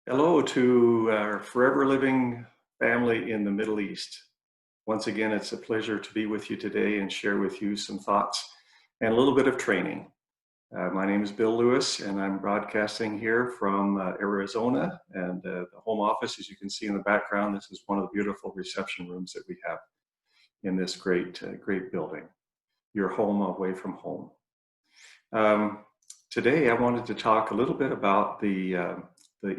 Hello to our forever living family in the Middle East. Once again, it's a pleasure to be with you today and share with you some thoughts and a little bit of training. My name is Bill Lewis, and I'm broadcasting here from Arizona. And the home office, as you can see in the background, this is one of the beautiful reception rooms that we have in this great building. Your home away from home. Today, I wanted to talk a little bit about the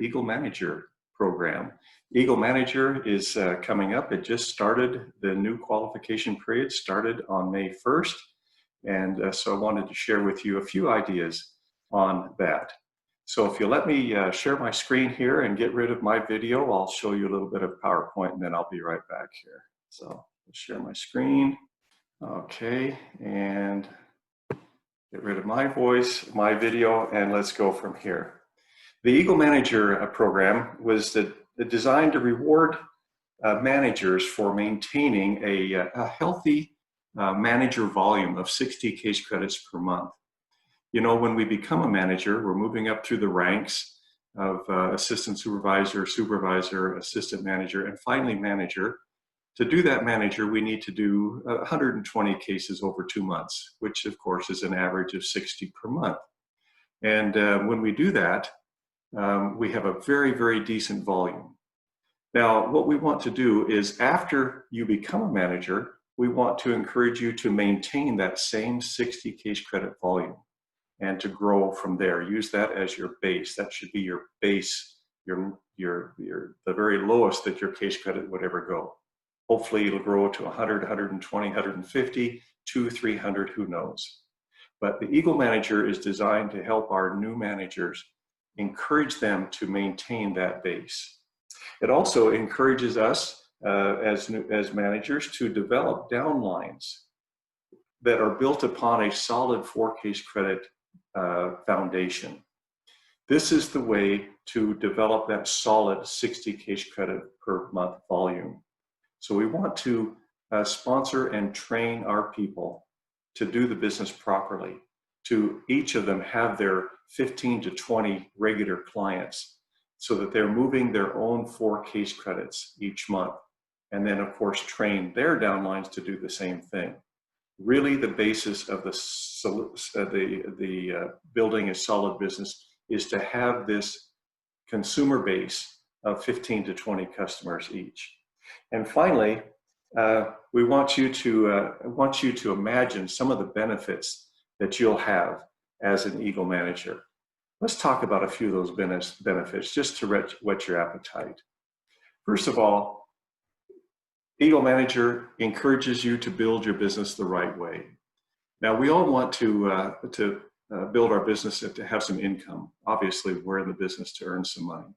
Eagle Manager program. Eagle Manager is coming up. It just started. The new qualification period started on May 1st. And so I wanted to share with you a few ideas on that. So if you let me share my screen here and get rid of my video, I'll show you a little bit of PowerPoint and then I'll be right back here. So I'll share my screen. Okay, and get rid of my voice, my video, and let's go from here. The Eagle Manager program was designed to reward managers for maintaining a healthy manager volume of 60 case credits per month. You know, when we become a manager, we're moving up through the ranks of assistant supervisor, supervisor, assistant manager, and finally manager. To do that manager, we need to do 120 cases over 2 months, which of course is an average of 60 per month. And when we do that, we have a very decent volume. Now, what we want to do is after you become a manager, we want to encourage you to maintain that same 60 case credit volume and to grow from there. Use that as your base. That should be your base, the very lowest that your case credit would ever go. Hopefully it'll grow to 100, 120, 150, 200, 300, who knows. But the Eagle Manager is designed to help our new managers, encourage them to maintain that base. It also encourages us as managers to develop downlines that are built upon a solid 4 case credit foundation. This is the way to develop that solid 60 case credit per month volume. So we want to sponsor and train our people to do the business properly, to each of them have their 15 to 20 regular clients so that they're moving their own 4 case credits each month. And then of course, train their downlines to do the same thing. Really the basis of building a solid business is to have this consumer base of 15 to 20 customers each. And finally, we want you to imagine some of the benefits that you'll have as an Eagle Manager. Let's talk about a few of those benefits just to whet your appetite. First of all, Eagle Manager encourages you to build your business the right way. Now, we all want to build our business and to have some income. Obviously, we're in the business to earn some money.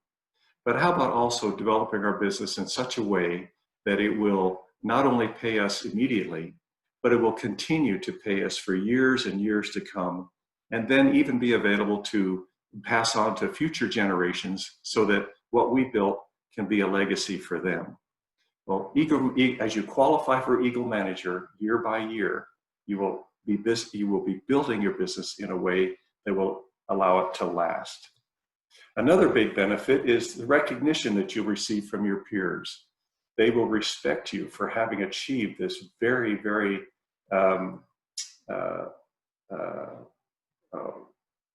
But how about also developing our business in such a way that it will not only pay us immediately, but it will continue to pay us for years and years to come, and then even be available to pass on to future generations so that what we built can be a legacy for them. Well, as you qualify for Eagle Manager year by year, you will be building your business in a way that will allow it to last. Another big benefit is the recognition that you'll receive from your peers. They will respect you for having achieved this very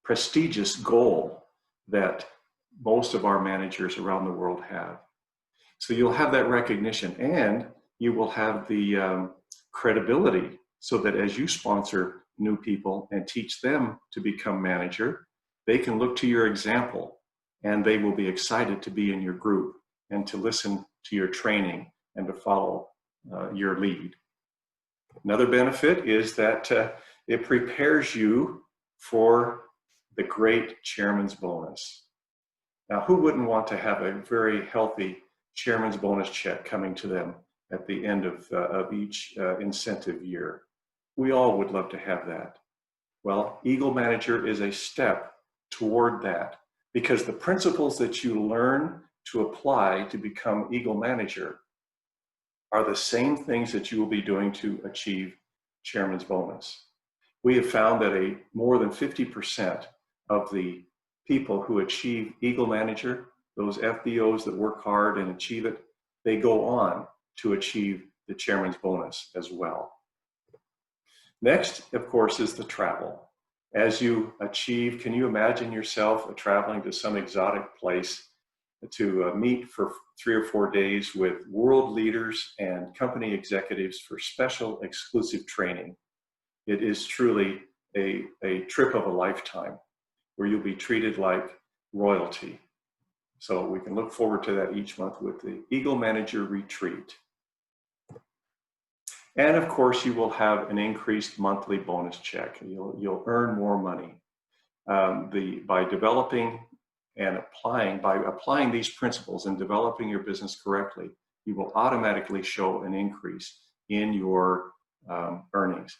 prestigious goal that most of our managers around the world have. So you'll have that recognition, and you will have the credibility so that as you sponsor new people and teach them to become manager, they can look to your example and they will be excited to be in your group and to listen to your training and to follow your lead. Another benefit is that it prepares you for the great chairman's bonus. Now, who wouldn't want to have a very healthy chairman's bonus check coming to them at the end of each incentive year? We all would love to have that. Well, Eagle Manager is a step toward that, because the principles that you learn to apply to become Eagle Manager are the same things that you will be doing to achieve chairman's bonus. We have found that more than 50% of the people who achieve Eagle Manager, those FBOs that work hard and achieve it, they go on to achieve the chairman's bonus as well. Next, of course, is the travel. As you achieve, can you imagine yourself traveling to some exotic place to meet for 3 or 4 days with world leaders and company executives for special exclusive training? It is truly a trip of a lifetime where you'll be treated like royalty. So we can look forward to that each month with the Eagle Manager Retreat. And of course, you will have an increased monthly bonus check. You'll earn more money. By developing and applying these principles and developing your business correctly, you will automatically show an increase in your earnings.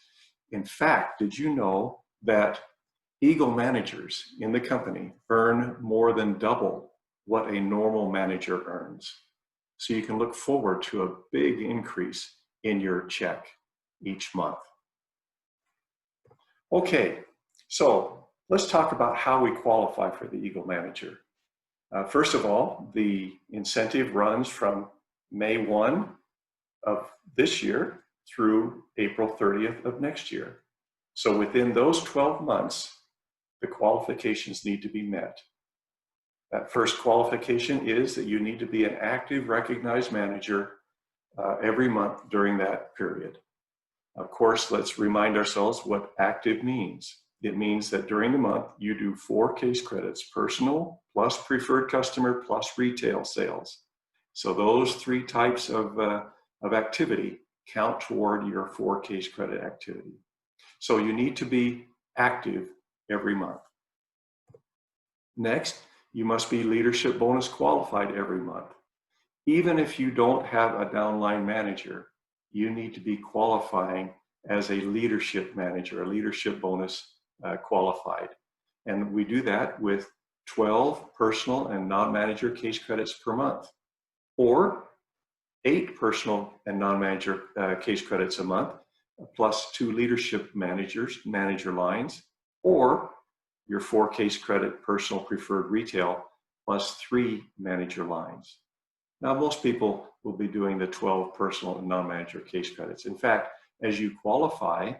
In fact, did you know that Eagle managers in the company earn more than double what a normal manager earns? So you can look forward to a big increase in your check each month. Okay, so let's talk about how we qualify for the Eagle Manager. First of all, the incentive runs from May 1 of this year through April 30th of next year. So within those 12 months, the qualifications need to be met. That first qualification is that you need to be an active, recognized manager every month during that period. Of course, let's remind ourselves what active means. It means that during the month, you do 4 case credits: personal, plus preferred customer, plus retail sales. So those 3 types of activity count toward your 4 case credit activity. So you need to be active every month. Next, you must be leadership bonus qualified every month. Even if you don't have a downline manager, you need to be qualifying as a leadership manager, a leadership bonus qualified. And we do that with 12 personal and non-manager case credits per month, or 8 personal and non-manager case credits a month, plus 2 leadership manager lines, or your 4 case credit personal preferred retail, plus 3 manager lines. Now, most people will be doing the 12 personal and non-manager case credits. In fact, as you qualify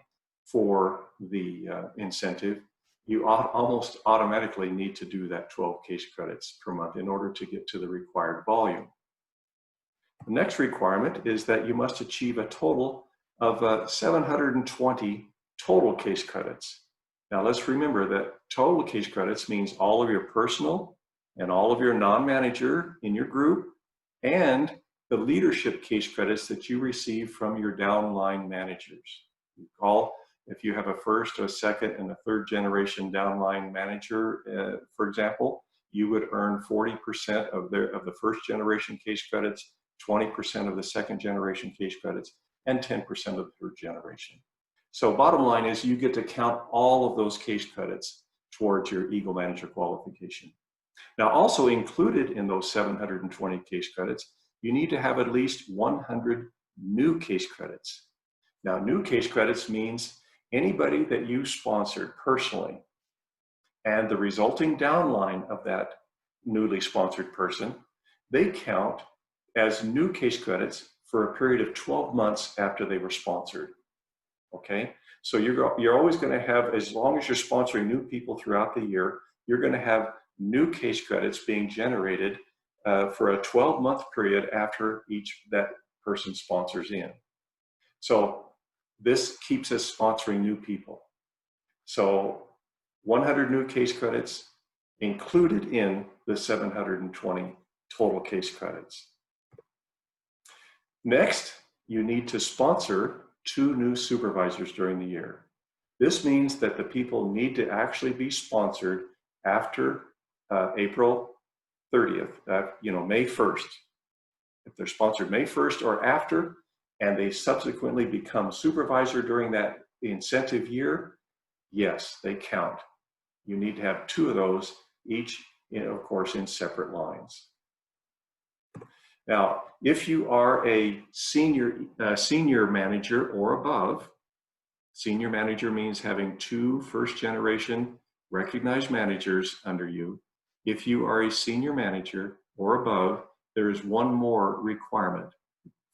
for the incentive, you almost automatically need to do that 12 case credits per month in order to get to the required volume. The next requirement is that you must achieve a total of 720 total case credits. Now, let's remember that total case credits means all of your personal and all of your non-manager in your group, and the leadership case credits that you receive from your downline managers. Recall, if you have a first, a second, and a third generation downline manager, for example, you would earn 40% of the first generation case credits, 20% of the second generation case credits, and 10% of the third generation. So bottom line is you get to count all of those case credits towards your Eagle Manager qualification. Now, also included in those 720 case credits, you need to have at least 100 new case credits. Now, new case credits means anybody that you sponsored personally and the resulting downline of that newly sponsored person, they count as new case credits for a period of 12 months after they were sponsored. Okay, so you're always going to have, as long as you're sponsoring new people throughout the year, you're going to have new case credits being generated for a 12-month period after that person sponsors in. So this keeps us sponsoring new people. So 100 new case credits included in the 720 total case credits. Next, you need to sponsor 2 new supervisors during the year. This means that the people need to actually be sponsored after April 30th, May 1st. If they're sponsored May 1st or after, and they subsequently become supervisor during that incentive year, yes, they count. You need to have 2 of those, each, of course, in separate lines. Now, if you are a senior manager or above, senior manager means having 2 first-generation recognized managers under you. If you are a senior manager or above, there is one more requirement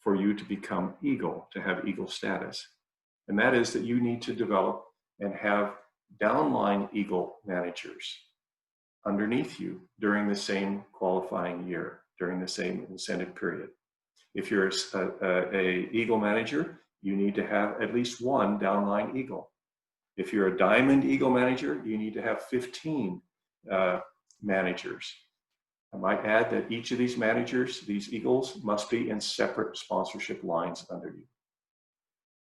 for you to become Eagle, to have Eagle status. And that is that you need to develop and have downline Eagle managers underneath you during the same qualifying year, during the same incentive period. If you're a Eagle manager, you need to have at least one downline Eagle. If you're a Diamond Eagle manager, you need to have 15 managers. I might add that each of these managers, these Eagles, must be in separate sponsorship lines under you.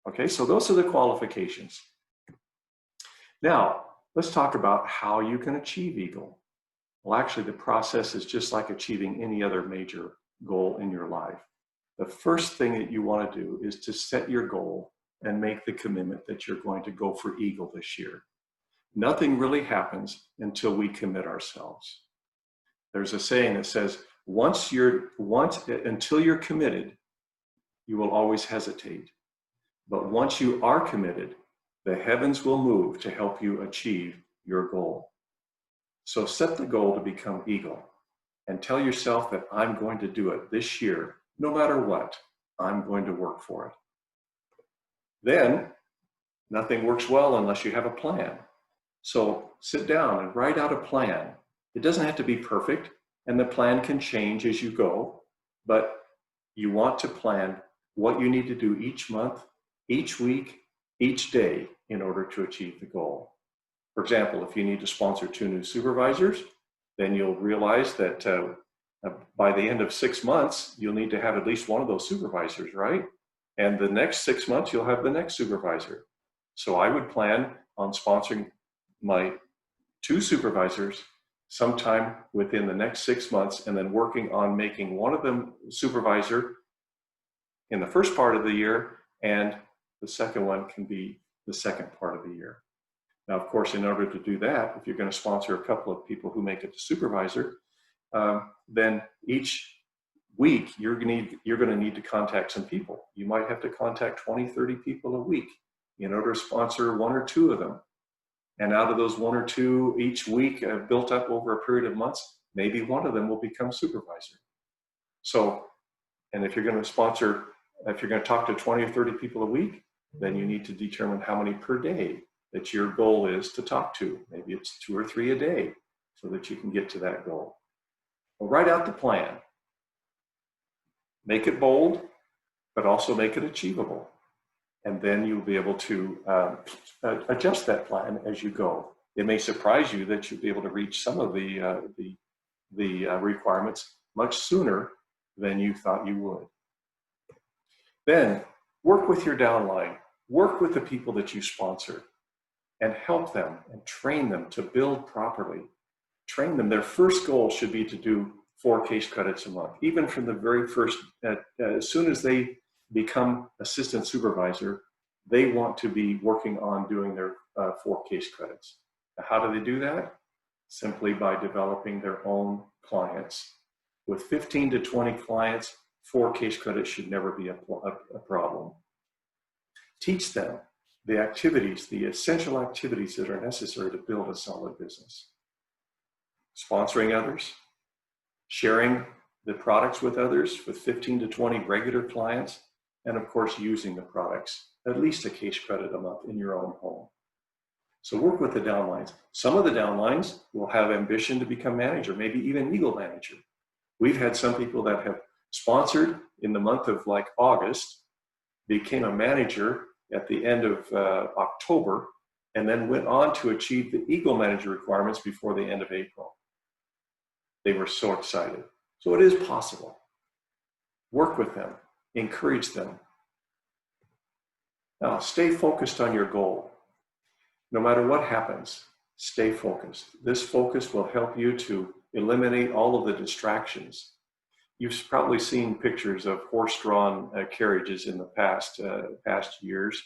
Okay, so those are the qualifications. Now, let's talk about how you can achieve Eagle. Well, actually, the process is just like achieving any other major goal in your life. The first thing that you want to do is to set your goal and make the commitment that you're going to go for Eagle this year. Nothing really happens until we commit ourselves. There's a saying that says, until you're committed, you will always hesitate. But once you are committed, the heavens will move to help you achieve your goal. So set the goal to become Eagle and tell yourself that I'm going to do it this year, no matter what. I'm going to work for it. Then nothing works well unless you have a plan. So sit down and write out a plan. It doesn't have to be perfect, and the plan can change as you go, but you want to plan what you need to do each month, each week, each day in order to achieve the goal. For example, if you need to sponsor 2 new supervisors, then you'll realize that by the end of 6 months, you'll need to have at least one of those supervisors, right? And the next 6 months, you'll have the next supervisor. So I would plan on sponsoring my 2 supervisors sometime within the next 6 months, and then working on making one of them supervisor in the first part of the year, and the second one can be the second part of the year. Now, of course, in order to do that, if you're going to sponsor a couple of people who make it to supervisor, then each week you're going to need to contact some people. You might have to contact 20, 30 people a week in order to sponsor 1 or 2 of them. And out of those 1 or 2 each week built up over a period of months, maybe one of them will become supervisor. So, and if you're going to talk to 20 or 30 people a week, then you need to determine how many per day that your goal is to talk to. Maybe it's 2 or 3 a day so that you can get to that goal. Well, write out the plan. Make it bold, but also make it achievable. And then you'll be able to adjust that plan as you go. It may surprise you that you'll be able to reach some of the requirements much sooner than you thought you would. Then work with your downline. Work with the people that you sponsor and help them and train them to build properly. Train them. Their first goal should be to do 4 case credits a month. Even from the very first, as soon as they become assistant supervisor, they want to be working on doing their 4 case credits. Now, how do they do that? Simply by developing their own clients. With 15 to 20 clients, 4 case credits should never be a problem. Teach them the activities, the essential activities that are necessary to build a solid business. Sponsoring others, sharing the products with others, with 15 to 20 regular clients, and of course, using the products, at least a case credit a month in your own home. So work with the downlines. Some of the downlines will have ambition to become manager, maybe even Eagle manager. We've had some people that have sponsored in the month of like August, became a manager at the end of October, and then went on to achieve the Eagle manager requirements before the end of April. They were so excited. So it is possible. Work with them, encourage them. Now, stay focused on your goal. No matter what happens, stay focused. This focus will help you to eliminate all of the distractions. You've probably seen pictures of horse-drawn carriages in the past years,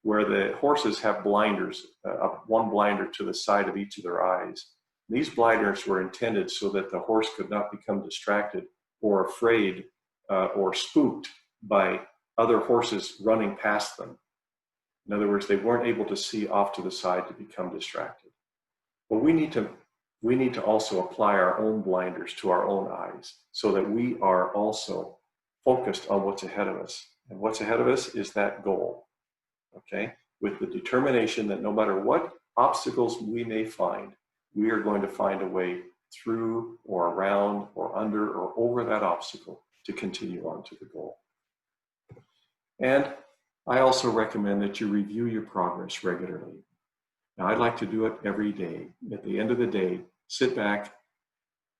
where the horses have blinders, one blinder to the side of each of their eyes. These blinders were intended so that the horse could not become distracted or afraid or spooked by other horses running past them. In other words, they weren't able to see off to the side to become distracted. Well, we need to we need to also apply our own blinders to our own eyes so that we are also focused on what's ahead of us. And what's ahead of us is that goal, okay? With the determination that no matter what obstacles we may find, we are going to find a way through or around or under or over that obstacle to continue on to the goal. And I also recommend that you review your progress regularly. Now, I'd like to do it every day. At the end of the day, sit back,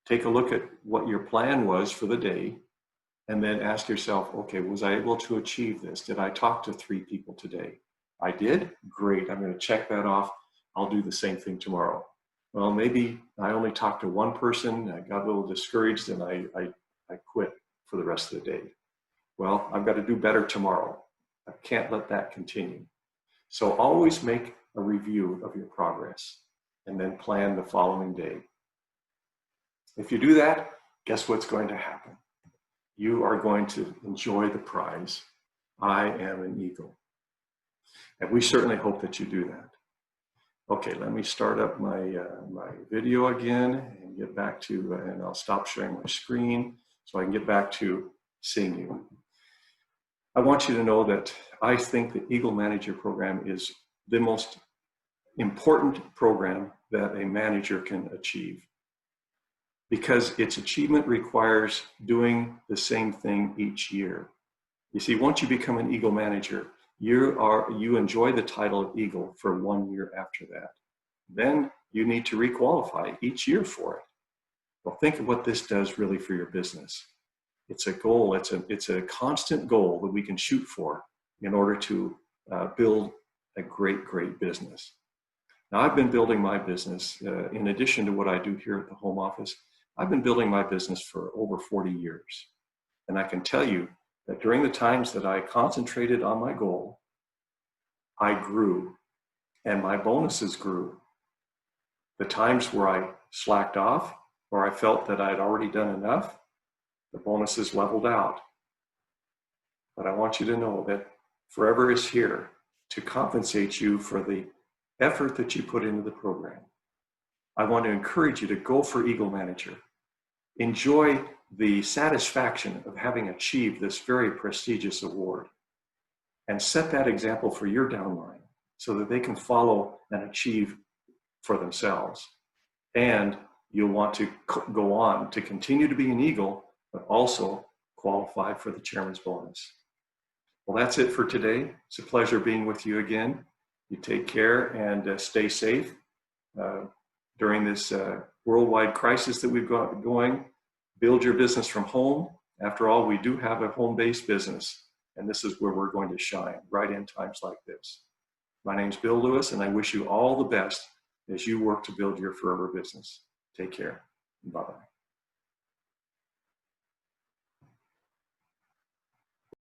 take a look at what your plan was for the day, and then ask yourself, okay, was I able to achieve this? Did I talk to 3 people today? I did? Great, I'm going to check that off. I'll do the same thing tomorrow. Well, maybe I only talked to 1 person, I got a little discouraged, and I quit for the rest of the day. Well, I've got to do better tomorrow. I can't let that continue. So always make a review of your progress and then plan the following day. If you do that, guess what's going to happen? You are going to enjoy the prize. I am an eagle. And we certainly hope that you do that. Okay, let me start up my video again and get back to, and I'll stop sharing my screen so I can get back to seeing you. I want you to know that I think the Eagle Manager program is the most important program that a manager can achieve, because its achievement requires doing the same thing each year. You see, once you become an Eagle Manager, you enjoy the title of Eagle for 1 year after that. Then you need to requalify each year for it. Well, think of what this does really for your business. It's a goal, it's a constant goal that we can shoot for in order to build a great, great business. Now, I've been building my business, in addition to what I do here at the home office, I've been building my business for over 40 years. And I can tell you that during the times that I concentrated on my goal, I grew and my bonuses grew. The times where I slacked off or I felt that I'd already done enough, the bonuses leveled out. But I want you to know that Forever is here to compensate you for the effort that you put into the program. I want to encourage you to go for Eagle Manager. Enjoy the satisfaction of having achieved this very prestigious award, and set that example for your downline so that they can follow and achieve for themselves. And you'll want to go on to continue to be an Eagle, but also qualify for the Chairman's bonus. Well, that's it for today. It's a pleasure being with you again. You take care and stay safe during this worldwide crisis that we've got going. Build your business from home. After all, we do have a home-based business, and this is where we're going to shine, right in times like this. My name's Bill Lewis, and I wish you all the best as you work to build your Forever business. Take care. Bye-bye.